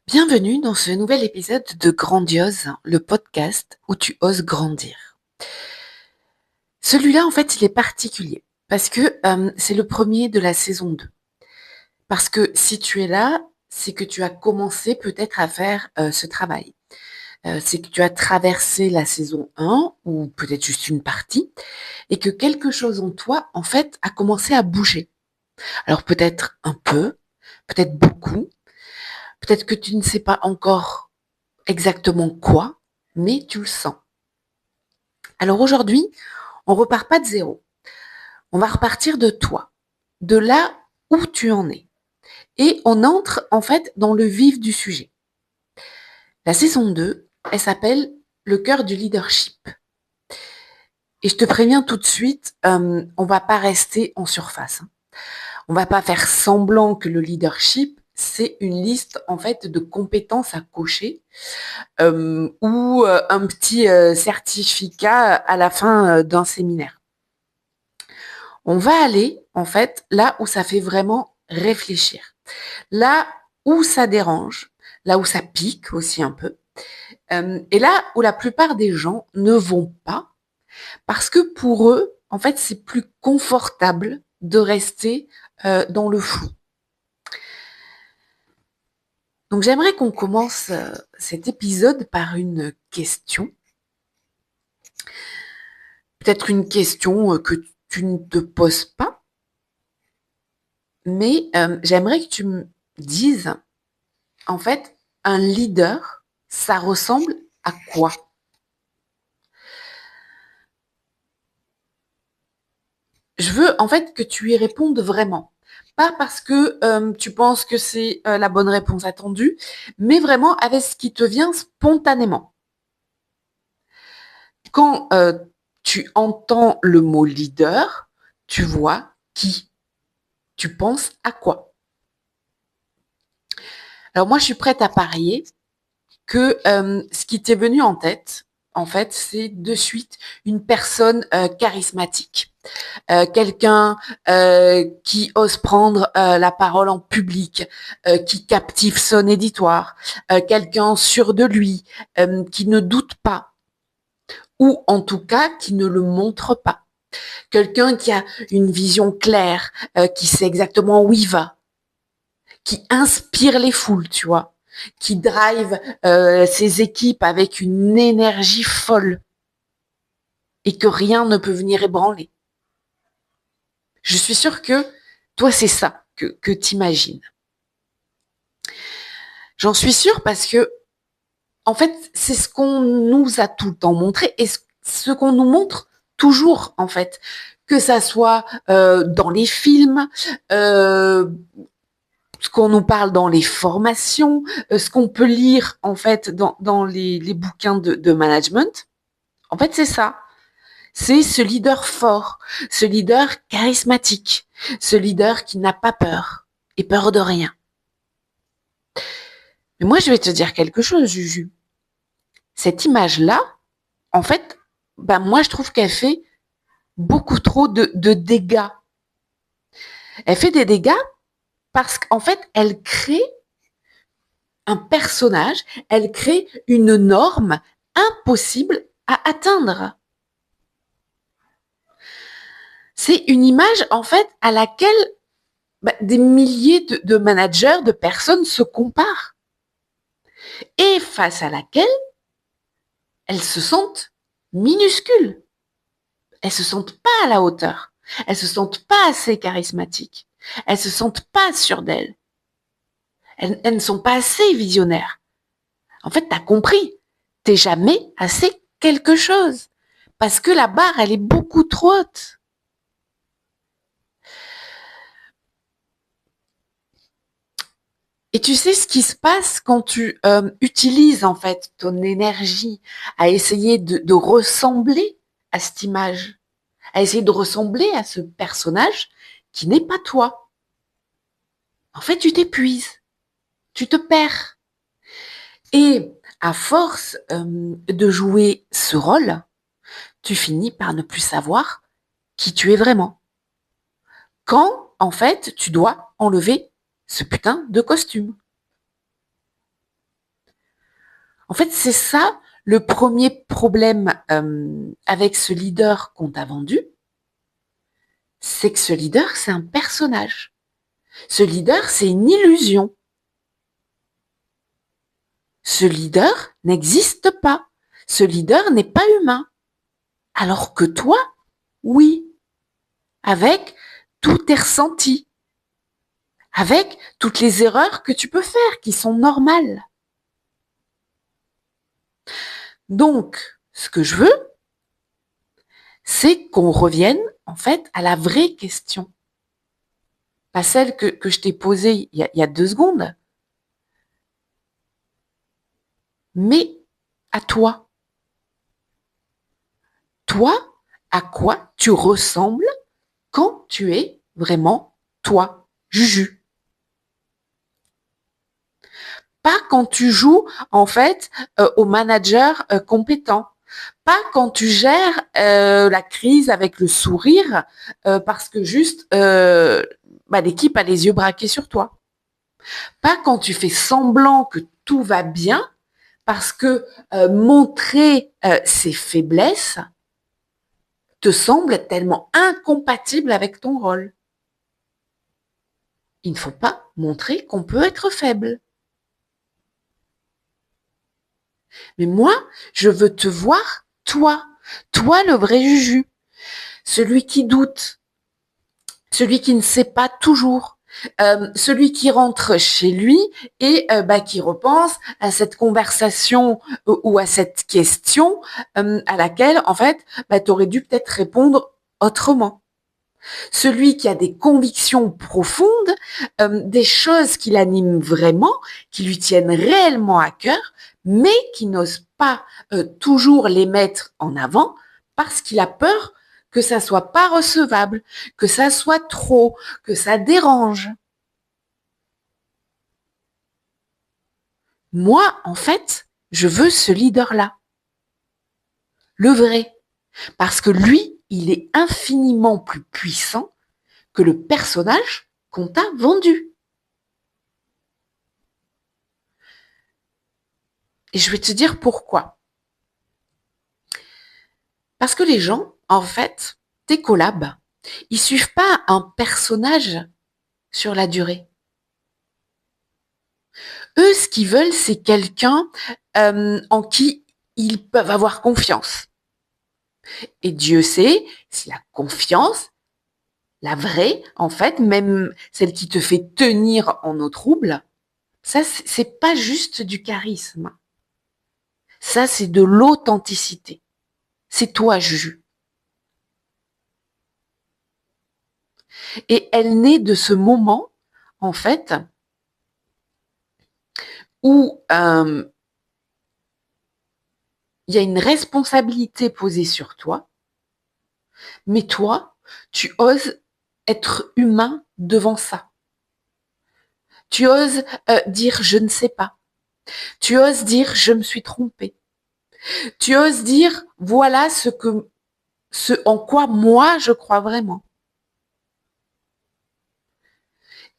Bienvenue dans ce nouvel épisode de Grandiose, le podcast où tu oses grandir. Celui-là, en fait, il est particulier parce que c'est le premier de la saison 2. Parce que si tu es là, c'est que tu as commencé peut-être à faire ce travail. C'est que tu as traversé la saison 1 ou peut-être juste une partie et que quelque chose en toi, en fait, a commencé à bouger. Alors peut-être un peu, peut-être beaucoup, peut-être que tu ne sais pas encore exactement quoi, mais tu le sens. Alors aujourd'hui, on repart pas de zéro. On va repartir de toi, de là où tu en es. Et on entre en fait dans le vif du sujet. La saison 2, elle s'appelle Le cœur du leadership. Et je te préviens tout de suite, on va pas rester en surface. On va pas faire semblant que le leadership, c'est une liste en fait de compétences à cocher ou un petit certificat à la fin d'un séminaire. On va aller en fait là où ça fait vraiment réfléchir, là où ça dérange, là où ça pique aussi un peu, et là où la plupart des gens ne vont pas parce que pour eux, en fait, c'est plus confortable de rester dans le flou. Donc j'aimerais qu'on commence cet épisode par une question. Peut-être une question que tu ne te poses pas, mais j'aimerais que tu me dises, en fait, un leader, ça ressemble à quoi? Je veux en fait que tu y répondes vraiment. Pas parce que tu penses que c'est la bonne réponse attendue, mais vraiment avec ce qui te vient spontanément. Quand tu entends le mot leader, tu vois qui? Tu penses à quoi? Alors moi, je suis prête à parier que ce qui t'est venu en tête, en fait, c'est de suite une personne charismatique. Quelqu'un qui ose prendre la parole en public, qui captive son éditoire, quelqu'un sûr de lui, qui ne doute pas, ou en tout cas qui ne le montre pas. Quelqu'un qui a une vision claire, qui sait exactement où il va, qui inspire les foules, tu vois, qui drive ses équipes avec une énergie folle et que rien ne peut venir ébranler. Je suis sûre que toi, c'est ça que t'imagines. J'en suis sûre parce que, en fait, c'est ce qu'on nous a tout le temps montré et ce qu'on nous montre toujours, en fait. Que ça soit dans les films, ce qu'on nous parle dans les formations, ce qu'on peut lire, en fait, dans les bouquins de management. En fait, c'est ça. C'est ce leader fort, ce leader charismatique, ce leader qui n'a pas peur et peur de rien. Mais moi, je vais te dire quelque chose, Juju. Cette image-là, en fait, ben moi, je trouve qu'elle fait beaucoup trop de dégâts. Elle fait des dégâts parce qu'en fait, elle crée un personnage, elle crée une norme impossible à atteindre. C'est une image, en fait, à laquelle des milliers de managers, de personnes se comparent. Et face à laquelle elles se sentent minuscules. Elles se sentent pas à la hauteur. Elles se sentent pas assez charismatiques. Elles se sentent pas sûres d'elles. Elles ne sont pas assez visionnaires. En fait, t'as compris. T'es jamais assez quelque chose. Parce que la barre, elle est beaucoup trop haute. Et tu sais ce qui se passe quand tu utilises en fait ton énergie à essayer de ressembler à cette image, à essayer de ressembler à ce personnage qui n'est pas toi. En fait, tu t'épuises, tu te perds. Et à force de jouer ce rôle, tu finis par ne plus savoir qui tu es vraiment. Quand, en fait, tu dois enlever ce putain de costume. En fait, c'est ça le premier problème avec ce leader qu'on t'a vendu, c'est que ce leader, c'est un personnage. Ce leader, c'est une illusion. Ce leader n'existe pas. Ce leader n'est pas humain. Alors que toi, oui, avec tous tes ressentis, avec toutes les erreurs que tu peux faire, qui sont normales. Donc, ce que je veux, c'est qu'on revienne, en fait, à la vraie question. Pas celle que je t'ai posée il y a 2 secondes, mais à toi. Toi, à quoi tu ressembles quand tu es vraiment toi, Juju. Pas quand tu joues, en fait, au manager compétent. Pas quand tu gères la crise avec le sourire parce que juste l'équipe a les yeux braqués sur toi. Pas quand tu fais semblant que tout va bien parce que montrer ses faiblesses te semble tellement incompatible avec ton rôle. Il ne faut pas montrer qu'on peut être faible. Mais moi, je veux te voir, toi le vrai Juju, celui qui doute, celui qui ne sait pas toujours, celui qui rentre chez lui et qui repense à cette conversation ou à cette question à laquelle, en fait, tu aurais dû peut-être répondre autrement. Celui qui a des convictions profondes, des choses qui l'animent vraiment, qui lui tiennent réellement à cœur, mais qui n'ose pas toujours les mettre en avant parce qu'il a peur que ça soit pas recevable, que ça soit trop, que ça dérange. Moi, en fait, je veux ce leader-là. Le vrai. Parce que lui, il est infiniment plus puissant que le personnage qu'on t'a vendu. Et je vais te dire pourquoi. Parce que les gens, en fait, tes collabs, ils suivent pas un personnage sur la durée. Eux, ce qu'ils veulent, c'est quelqu'un en qui ils peuvent avoir confiance. Et Dieu sait si la confiance, la vraie, en fait, même celle qui te fait tenir en eau trouble, ça, c'est pas juste du charisme. Ça, c'est de l'authenticité. C'est toi, Juju. Et elle naît de ce moment, en fait, où il y a une responsabilité posée sur toi, mais toi, tu oses être humain devant ça. Tu oses dire je ne sais pas. Tu oses dire je me suis trompée. Tu oses dire voilà ce en quoi moi je crois vraiment.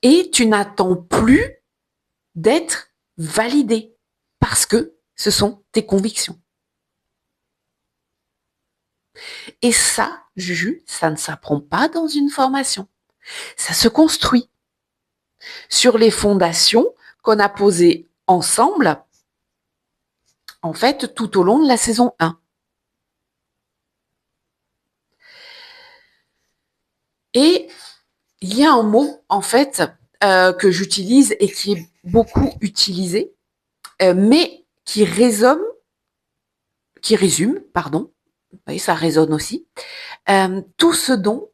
Et tu n'attends plus d'être validé parce que ce sont tes convictions. Et ça, Juju, ça ne s'apprend pas dans une formation. Ça se construit sur les fondations qu'on a posées ensemble, en fait, tout au long de la saison 1. Et il y a un mot, en fait, que j'utilise et qui est beaucoup utilisé, mais qui résume, oui, ça résonne aussi, tout ce dont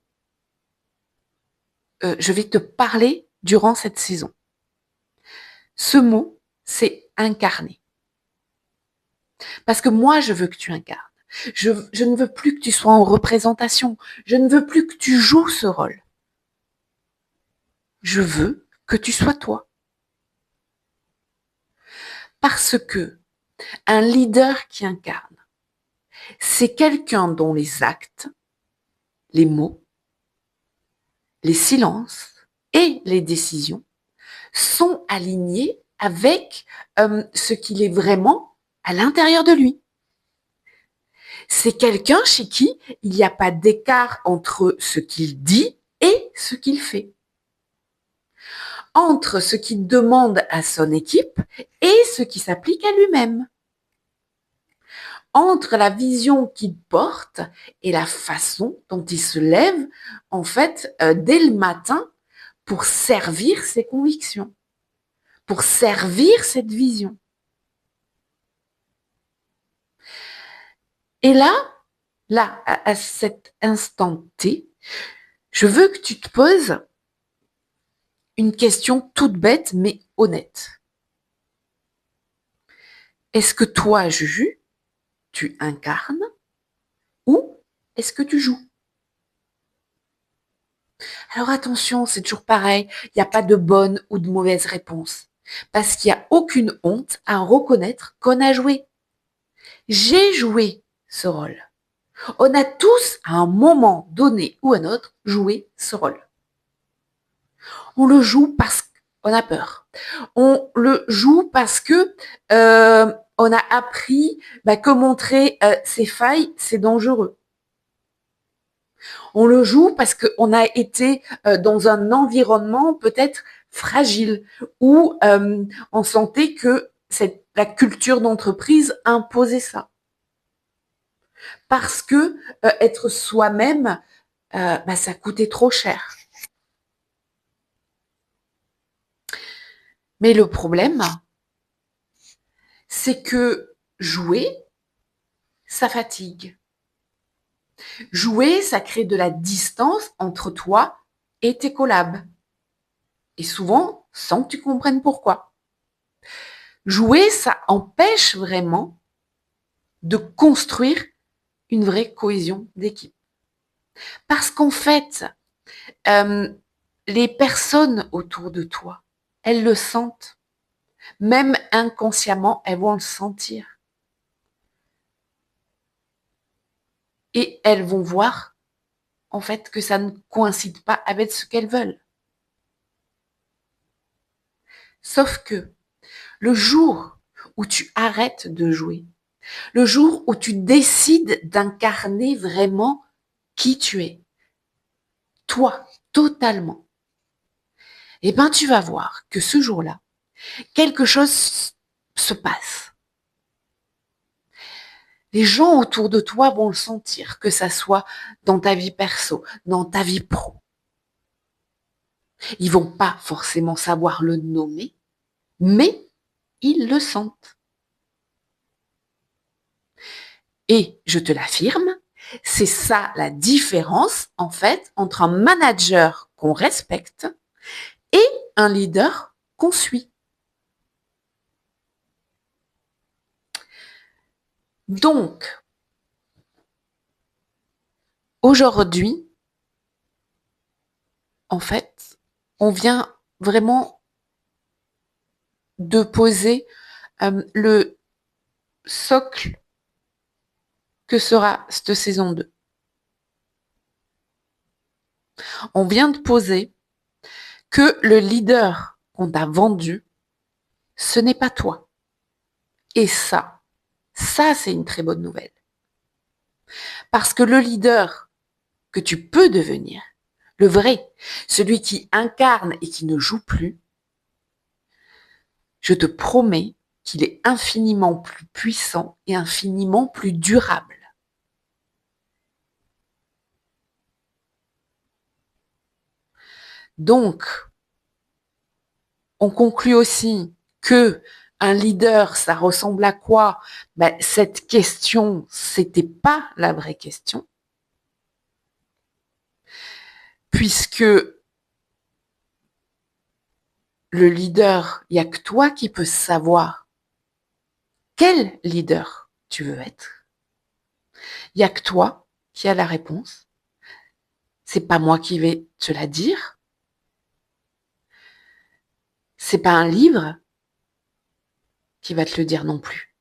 je vais te parler durant cette saison. Ce mot, c'est incarner. Parce que moi, je veux que tu incarnes. Je ne veux plus que tu sois en représentation. Je ne veux plus que tu joues ce rôle. Je veux que tu sois toi. Parce que un leader qui incarne, c'est quelqu'un dont les actes, les mots, les silences et les décisions sont alignés avec ce qu'il est vraiment à l'intérieur de lui. C'est quelqu'un chez qui il n'y a pas d'écart entre ce qu'il dit et ce qu'il fait. Entre ce qu'il demande à son équipe et ce qui s'applique à lui-même. Entre la vision qu'il porte et la façon dont il se lève, en fait, dès le matin pour servir ses convictions, pour servir cette vision. Et là, à cet instant T, je veux que tu te poses une question toute bête mais honnête. Est-ce que toi, Juju, tu incarnes ou est-ce que tu joues? Alors attention, c'est toujours pareil, il n'y a pas de bonne ou de mauvaise réponse. Parce qu'il n'y a aucune honte à reconnaître qu'on a joué. J'ai joué ce rôle. On a tous, à un moment donné ou à un autre, joué ce rôle. On le joue parce qu'on a peur. On le joue parce que on a appris que montrer ses failles, c'est dangereux. On le joue parce qu'on a été dans un environnement peut-être fragile où on sentait que la culture d'entreprise imposait ça. Parce que être soi-même, ça coûtait trop cher. Mais le problème, c'est que jouer, ça fatigue. Jouer, ça crée de la distance entre toi et tes collabs. Et souvent, sans que tu comprennes pourquoi. Jouer, ça empêche vraiment de construire une vraie cohésion d'équipe. Parce qu'en fait, les personnes autour de toi, elles le sentent. Même inconsciemment, elles vont le sentir. Et elles vont voir, en fait, que ça ne coïncide pas avec ce qu'elles veulent. Sauf que le jour où tu arrêtes de jouer, le jour où tu décides d'incarner vraiment qui tu es, toi, totalement, eh ben, tu vas voir que ce jour-là, quelque chose se passe. Les gens autour de toi vont le sentir, que ça soit dans ta vie perso, dans ta vie pro. Ils vont pas forcément savoir le nommer, mais ils le sentent. Et je te l'affirme, c'est ça la différence, en fait, entre un manager qu'on respecte et un leader qu'on suit. Donc, aujourd'hui, en fait, on vient vraiment de poser le socle que sera cette saison 2. On vient de poser que le leader qu'on t'a vendu, ce n'est pas toi. Et ça, c'est une très bonne nouvelle. Parce que le leader que tu peux devenir, le vrai, celui qui incarne et qui ne joue plus, je te promets qu'il est infiniment plus puissant et infiniment plus durable. Donc, on conclut aussi que un leader, ça ressemble à quoi? Cette question, c'était pas la vraie question. Puisque le leader, il n'y a que toi qui peux savoir quel leader tu veux être. Il n'y a que toi qui as la réponse. C'est pas moi qui vais te la dire. C'est pas un livre qui va te le dire non plus.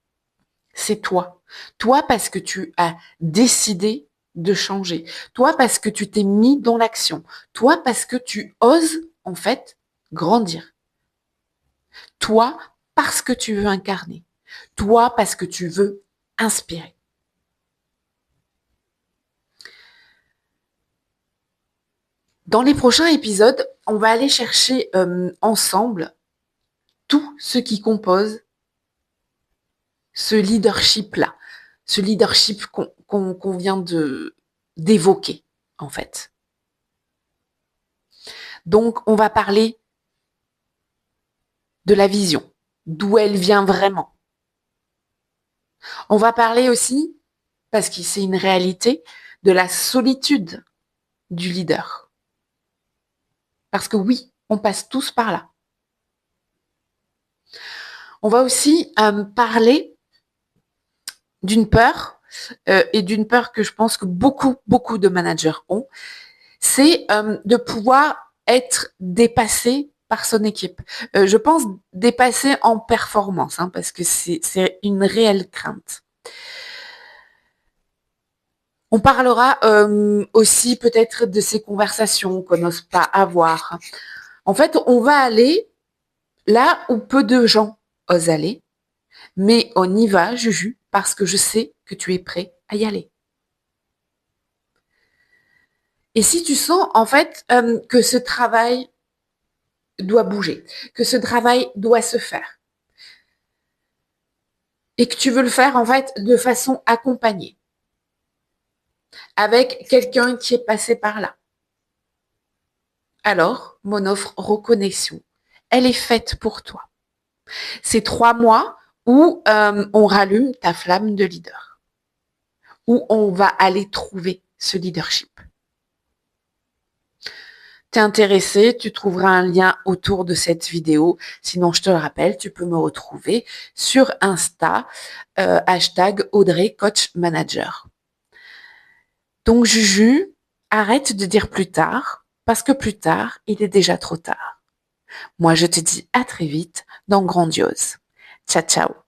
C'est toi. Toi parce que tu as décidé de changer. Toi parce que tu t'es mis dans l'action. Toi parce que tu oses, en fait, grandir. Toi parce que tu veux incarner. Toi, parce que tu veux inspirer. Dans les prochains épisodes, on va aller chercher ensemble tout ce qui compose ce leadership-là, ce leadership qu'on vient d'évoquer, en fait. Donc, on va parler de la vision, d'où elle vient vraiment. On va parler aussi, parce que c'est une réalité, de la solitude du leader. Parce que oui, on passe tous par là. On va aussi parler d'une peur, et d'une peur que je pense que beaucoup de managers ont, c'est de pouvoir être dépassé par son équipe. Je pense dépassé en performance, hein, parce que c'est une réelle crainte. On parlera aussi peut-être de ces conversations qu'on n'ose pas avoir. En fait, on va aller là où peu de gens osent aller, mais on y va, Juju, parce que je sais que tu es prêt à y aller. Et si tu sens en fait que ce travail doit bouger, que ce travail doit se faire, et que tu veux le faire en fait de façon accompagnée, avec quelqu'un qui est passé par là, alors mon offre Reconnexion, elle est faite pour toi. C'est 3 mois où on rallume ta flamme de leader, où on va aller trouver ce leadership. T'es intéressé, tu trouveras un lien autour de cette vidéo. Sinon, je te le rappelle, tu peux me retrouver sur Insta, hashtag Audrey Coach Manager. Donc, Juju, arrête de dire plus tard, parce que plus tard, il est déjà trop tard. Moi, je te dis à très vite dans Grandiose. Ciao, ciao.